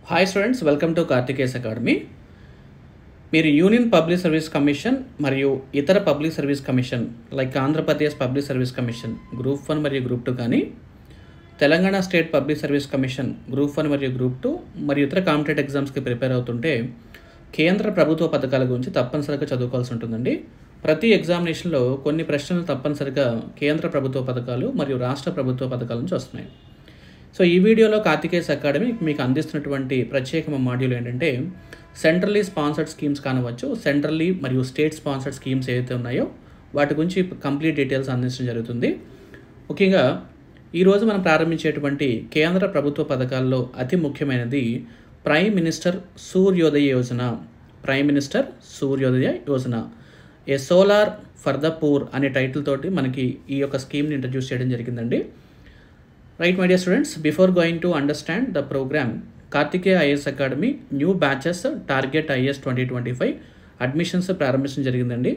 Hi students, welcome to Karthikeya's academy. మీరు union public service commission మరియు ఇతర public service commission like Andhra Pradesh public service commission group 1 మరియు group 2 కానీ, Telangana state public service commission group 1 మరియు group 2 మరియు ఇతర కాంపిటేటివ్ ఎగ్జామ్స్కి ప్రిపేర్ అవుతుంటే కేంద్ర ప్రభుత్వ పథకాల గురించి తప్పనిసరిగా చదువుకోవాల్సి ఉంటుందండి. ప్రతి ఎగ్జామినేషన్లో కొన్ని ప్రశ్నలు తప్పనిసరిగా కేంద్ర ప్రభుత్వ పథకాలు మరియు రాష్ట్ర ప్రభుత్వ పథకాల నుంచి వస్తున్నాయి. సో ఈ వీడియోలో కార్తికేస్ అకాడమీ మీకు అందిస్తున్నటువంటి ప్రత్యేకమైన మాడ్యూల్ ఏంటంటే సెంట్రల్లీ స్పాన్సర్డ్ స్కీమ్స్ కానవచ్చు, సెంట్రల్లీ మరియు స్టేట్ స్పాన్సర్డ్ స్కీమ్స్ ఏవైతే ఉన్నాయో వాటి గురించి కంప్లీట్ డీటెయిల్స్ అందించడం జరుగుతుంది. ముఖ్యంగా ఈరోజు మనం ప్రారంభించేటువంటి కేంద్ర ప్రభుత్వ పథకాల్లో అతి ముఖ్యమైనది prime minister Suryodaya Yojana. Prime minister Suryodaya Yojana, A solar for the poor అనే టైటిల్ తోటి మనకి ఈ యొక్క స్కీమ్ని ఇంట్రడ్యూస్ చేయడం జరిగిందండి. Right, my dear students, before going to understand the program, Karthikeya IAS academy new batches target IAS 2025 admissions ప్రారంభించడం జరిగిందండి.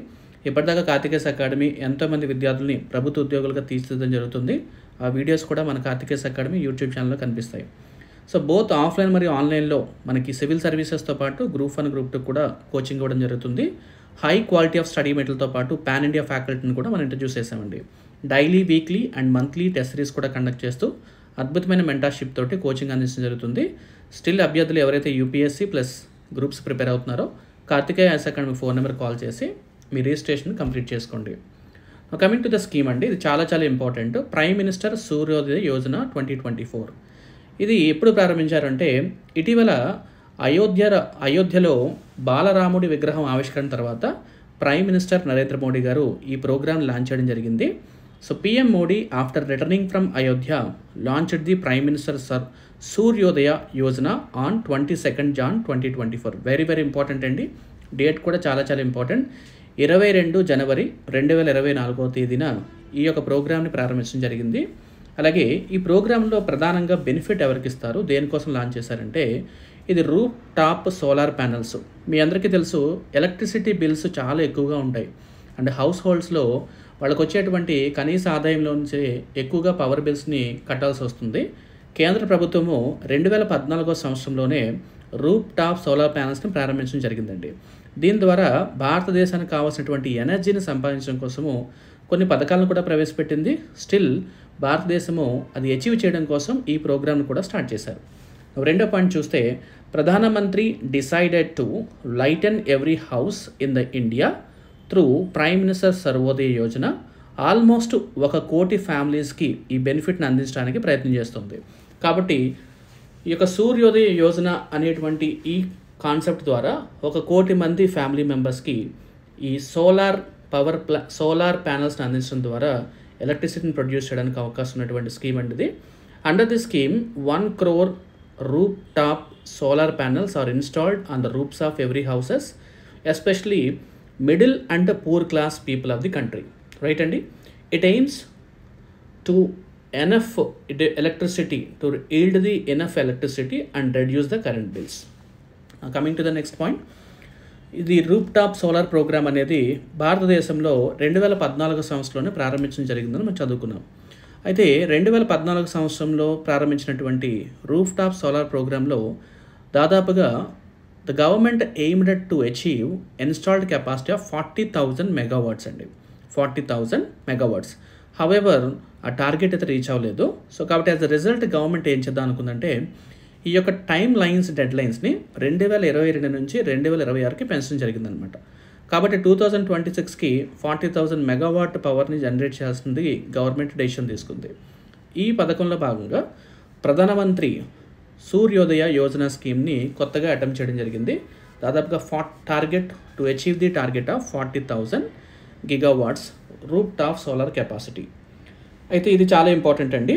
ఇప్పటిదాకా కార్తికేయ అకాడమీ ఎంతోమంది విద్యార్థుల్ని ప్రభుత్వ ఉద్యోగులుగా తీర్చిదిద్దడం జరుగుతుంది. ఆ వీడియోస్ కూడా మన కార్తికేయ అకాడమీ యూట్యూబ్ ఛానల్లో కనిపిస్తాయి. సో బోత్ ఆఫ్లైన్ మరియు ఆన్లైన్లో మనకి సివిల్ సర్వీసెస్తో పాటు గ్రూప్ 1 గ్రూప్ 2 కూడా కోచింగ్ ఇవ్వడం జరుగుతుంది. హై క్వాలిటీ ఆఫ్ స్టడీ మెటీరియల్తో పాటు పాన్ ఇండియా ఫ్యాకల్టీని కూడా మనం ఇంట్రడ్యూస్ చేసామండి. Daily, weekly and monthly test series కూడా కండక్ట్ చేస్తూ అద్భుతమైన మెంటర్షిప్ తోటి కోచింగ్ అందించడం జరుగుతుంది. స్టిల్ అభ్యర్థులు ఎవరైతే యూపీఎస్సీ ప్లస్ గ్రూప్స్ ప్రిపేర్ అవుతున్నారో Karthikeya IAS academy phone number call చేసి మీ రిజిస్ట్రేషన్ కంప్లీట్ చేసుకోండి. కమింగ్ టు ద స్కీమ్ అండి, ఇది చాలా important. Prime minister Suryodaya Yojana 2024 ఇది ఎప్పుడు ప్రారంభించారంటే ఇటీవల అయోధ్యలో బాలరాముడి విగ్రహం ఆవిష్కరణ తర్వాత ప్రైమ్ మినిస్టర్ నరేంద్ర మోడీ గారు ఈ ప్రోగ్రామ్ లాంచ్ చేయడం జరిగింది. So PM Modi after returning from Ayodhya launched the prime minister Suryodaya Yojana on 22 Jan 2024. Very important అండి. డేట్ కూడా చాలా ఇంపార్టెంట్. 22 జనవరి 2024 తేదీన ఈ యొక్క ప్రోగ్రామ్ని ప్రారంభించడం జరిగింది. అలాగే ఈ ప్రోగ్రాంలో ప్రధానంగా బెనిఫిట్ ఎవరికి ఇస్తారు, దేనికోసం లాంచ్ చేశారంటే ఇది రూఫ్ టాప్ సోలార్ ప్యానల్స్. మీ అందరికీ తెలుసు ఎలక్ట్రిసిటీ బిల్స్ చాలా ఎక్కువగా ఉంటాయి అండ్ హౌస్ హోల్డ్స్లో వాళ్ళకు వచ్చేటువంటి కనీస ఆదాయంలో నుంచి ఎక్కువగా పవర్ బిల్స్ని కట్టాల్సి వస్తుంది. కేంద్ర ప్రభుత్వము 2014 సంవత్సరంలోనే రూఫ్ టాప్ సోలార్ ప్యానల్స్ని ప్రారంభించడం జరిగిందండి. దీని ద్వారా భారతదేశానికి కావాల్సినటువంటి ఎనర్జీని సంపాదించడం కోసము కొన్ని పథకాలను కూడా ప్రవేశపెట్టింది. స్టిల్ భారతదేశము అది అచీవ్ చేయడం కోసం ఈ ప్రోగ్రామ్ను కూడా స్టార్ట్ చేశారు. రెండో పాయింట్ చూస్తే ప్రధానమంత్రి decided to lighten every house in the India through prime minister Sarvodaya Yojana. Almost 1 కోటి ఫ్యామిలీస్కి ఈ బెనిఫిట్ని అందించడానికి ప్రయత్నం చేస్తుంది. కాబట్టి ఈ యొక్క సూర్యోదయ యోజన అనేటువంటి ఈ కాన్సెప్ట్ ద్వారా 1 కోటి మంది ఫ్యామిలీ మెంబర్స్కి ఈ సోలార్ ప్యానల్స్ని అందించడం ద్వారా ఎలక్ట్రిసిటీని ప్రొడ్యూస్ చేయడానికి అవకాశం ఉన్నటువంటి స్కీమ్ అండి. Under the scheme 1 crore rooftop solar panels are installed on the roofs of every houses, especially middle and poor class people of the country. Right అండి. It aims to enough electricity to yield the enough electricity and reduce the current bills. Coming to the next point, ఇది roof top solar programme అనేది భారతదేశంలో 2014 సంవత్సరంలోనే ప్రారంభించడం జరిగిందని మనం చదువుకున్నాం. అయితే 2014 సంవత్సరంలో ప్రారంభించినటువంటి రూఫ్ టాప్ సోలార్ ప్రోగ్రాంలో దాదాపుగా the government aimed to achieve installed capacity of 40,000 megawatts అండి. 40,000 మెగావాట్స్. హవెవర్ ఆ టార్గెట్ అయితే రీచ్ అవ్వలేదు. సో కాబట్టి యాజ్ అ రిజల్ట్ గవర్నమెంట్ ఏం చేద్దాం అనుకుందంటే ఈ యొక్క డెడ్ లైన్స్ని 2022 నుంచి 2026కి పెంచడం జరిగిందనమాట. కాబట్టి 2026కి 40,000 మెగావాట్ పవర్ని జనరేట్ చేయాల్సింది గవర్నమెంట్ డెసిషన్ తీసుకుంది. ఈ పథకంలో భాగంగా ప్రధానమంత్రి సూర్యోదయ యోజన స్కీమ్ని కొత్తగా అటెంప్ట్ చేయడం జరిగింది. దాదాపుగా target to achieve the target of 40,000 gigawatts roof top solar capacity. అయితే ఇది చాలా ఇంపార్టెంట్ అండి.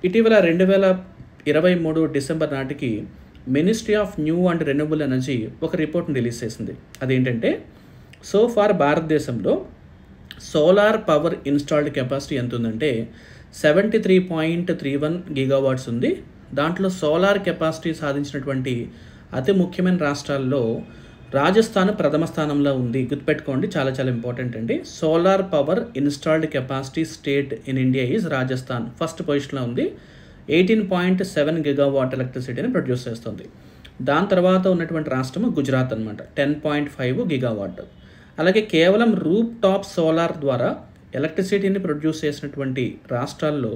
ఇటీవల 2023 డిసెంబర్ నాటికి ministry of new and renewable energy ఒక రిపోర్ట్ని రిలీజ్ చేసింది. అదేంటంటే సో ఫార్ భారతదేశంలో సోలార్ పవర్ ఇన్స్టాల్డ్ కెపాసిటీ ఎంత ఉందంటే 73.31 గిగావాట్స్ ఉంది. దాంట్లో సోలార్ కెపాసిటీ సాధించినటువంటి అతి ముఖ్యమైన రాష్ట్రాల్లో రాజస్థాన్ ప్రథమ స్థానంలో ఉంది. గుర్తుపెట్టుకోండి, చాలా ఇంపార్టెంట్ అండి. Solar power installed capacity state in India is Rajasthan first పొజిషన్లో ఉంది. 18.7 గిగావాట్ ఎలక్ట్రిసిటీని ప్రొడ్యూస్ చేస్తుంది. దాని తర్వాత ఉన్నటువంటి రాష్ట్రము గుజరాత్ అనమాట, 10.5 గిగావాట్. అలాగే కేవలం రూప్ టాప్ సోలార్ ద్వారా ఎలక్ట్రిసిటీని ప్రొడ్యూస్ చేసినటువంటి రాష్ట్రాల్లో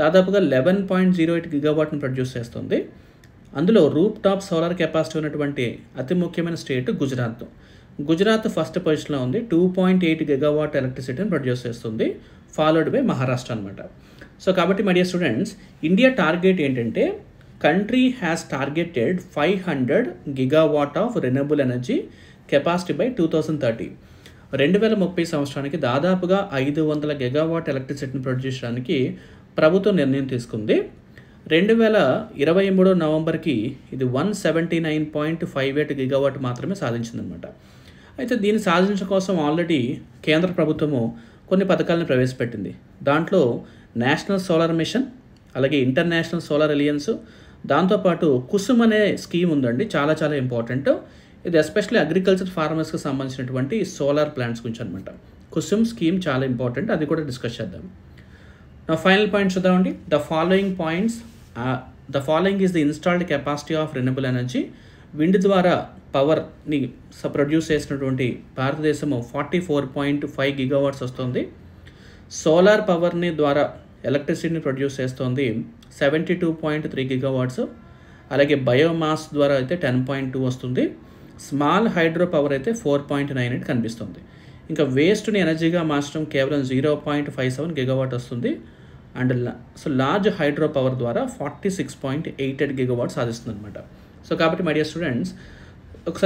దాదాపుగా 11.08 గిగావాట్ని ప్రొడ్యూస్ చేస్తుంది. అందులో రూప్ టాప్ సోలార్ కెపాసిటీ ఉన్నటువంటి అతి ముఖ్యమైన స్టేట్ గుజరాత్. గుజరాత్ ఫస్ట్ పొజిషన్లో ఉంది, 2.8 గిగావాట్ ఎలక్ట్రిసిటీని ప్రొడ్యూస్ చేస్తుంది, ఫాలోడ్ బై మహారాష్ట్ర అనమాట. సో కాబట్టి my dear students, India target ఏంటంటే country has targeted 500 gigawatt of renewable energy capacity by 2030. 2030 సంవత్సరానికి దాదాపుగా 500 గిగావాట్ ఎలక్ట్రిసిటీని ప్రొడ్యూస్ చేయడానికి ప్రభుత్వం నిర్ణయం తీసుకుంది. 2023 నవంబర్కి ఇది 179.58 గిగావాట్ మాత్రమే సాధించిందనమాట. అయితే దీన్ని సాధించడం కోసం ఆల్రెడీ కేంద్ర ప్రభుత్వము కొన్ని పథకాలను ప్రవేశపెట్టింది. దాంట్లో నేషనల్ సోలార్ మిషన్, అలాగే ఇంటర్నేషనల్ సోలార్ అలియన్స్, దాంతోపాటు కుసుమ్ అనే స్కీమ్ ఉందండి, చాలా చాలా ఇంపార్టెంట్. ఇది ఎస్పెషల్లీ అగ్రికల్చర్ ఫార్మర్స్కి సంబంధించినటువంటి సోలార్ ప్లాంట్స్ గురించి అనమాట. కుసుమ్ స్కీమ్ చాలా ఇంపార్టెంట్, అది కూడా డిస్కస్ చేద్దాం. నా ఫైనల్ పాయింట్ చూద్దామండి. The following is the installed capacity of renewable energy. Wind ద్వారా పవర్ని ప్రొడ్యూస్ చేసినటువంటి భారతదేశము 44.5 గిగావాట్స్ వస్తుంది. సోలార్ పవర్ని ద్వారా ఎలక్ట్రిసిటీని ప్రొడ్యూస్ చేస్తుంది 72.3 గిగావాట్స్. అలాగే బయోమాస్ ద్వారా అయితే 10.2 వస్తుంది. స్మాల్ హైడ్రో పవర్ అయితే 4.98 కనిపిస్తుంది. ఇంకా వేస్ట్ని ఎనర్జీగా మార్చడం కేవలం 0.57 గిగావాట్ వస్తుంది. అండ్ లార్జ్ హైడ్రో పవర్ ద్వారా 46.88 గిగావాట్ సాధిస్తుంది అనమాట. సో కాబట్టి మై డియర్ స్టూడెంట్స్, ఒకసారి